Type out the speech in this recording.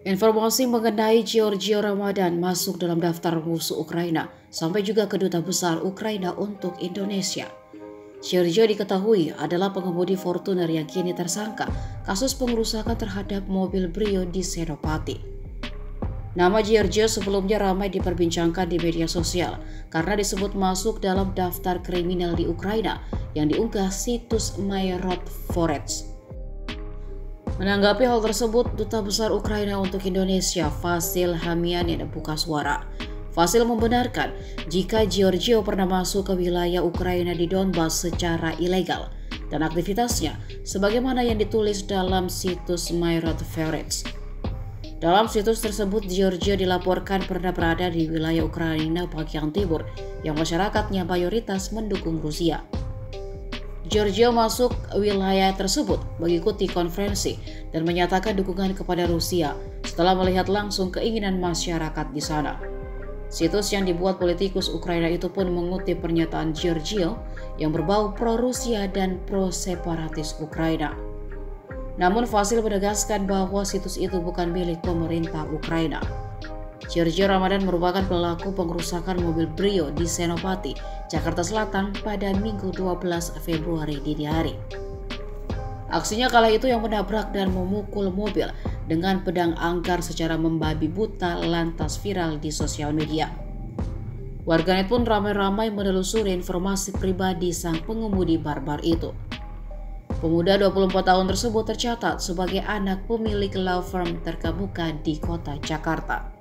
Informasi mengenai Giorgio Ramadan masuk dalam daftar musuh Ukraina sampai juga ke Duta Besar Ukraina untuk Indonesia. Giorgio diketahui adalah pengemudi Fortuner yang kini tersangka kasus pengerusakan terhadap mobil Brio di Senopati. Nama Giorgio sebelumnya ramai diperbincangkan di media sosial karena disebut masuk dalam daftar kriminal di Ukraina yang diunggah situs MyRoadForets. Menanggapi hal tersebut, Duta Besar Ukraina untuk Indonesia, Vasil Hamianin, buka suara. Vasil membenarkan jika Giorgio pernah masuk ke wilayah Ukraina di Donbas secara ilegal dan aktivitasnya sebagaimana yang ditulis dalam situs MyRoadForets. Dalam situs tersebut, Giorgio dilaporkan pernah berada di wilayah Ukraina bagian timur yang masyarakatnya mayoritas mendukung Rusia. Giorgio masuk wilayah tersebut mengikuti konferensi dan menyatakan dukungan kepada Rusia setelah melihat langsung keinginan masyarakat di sana. Situs yang dibuat politikus Ukraina itu pun mengutip pernyataan Giorgio yang berbau pro-Rusia dan pro-separatis Ukraina. Namun Vasil menegaskan bahwa situs itu bukan milik pemerintah Ukraina. Giorgio Ramadan merupakan pelaku pengerusakan mobil Brio di Senopati, Jakarta Selatan pada Minggu 12 Februari dini hari. Aksinya kala itu yang menabrak dan memukul mobil dengan pedang anggar secara membabi buta lantas viral di sosial media. Warganet pun ramai-ramai menelusuri informasi pribadi sang pengemudi barbar itu. Pemuda 24 tahun tersebut tercatat sebagai anak pemilik law firm terkemuka di kota Jakarta.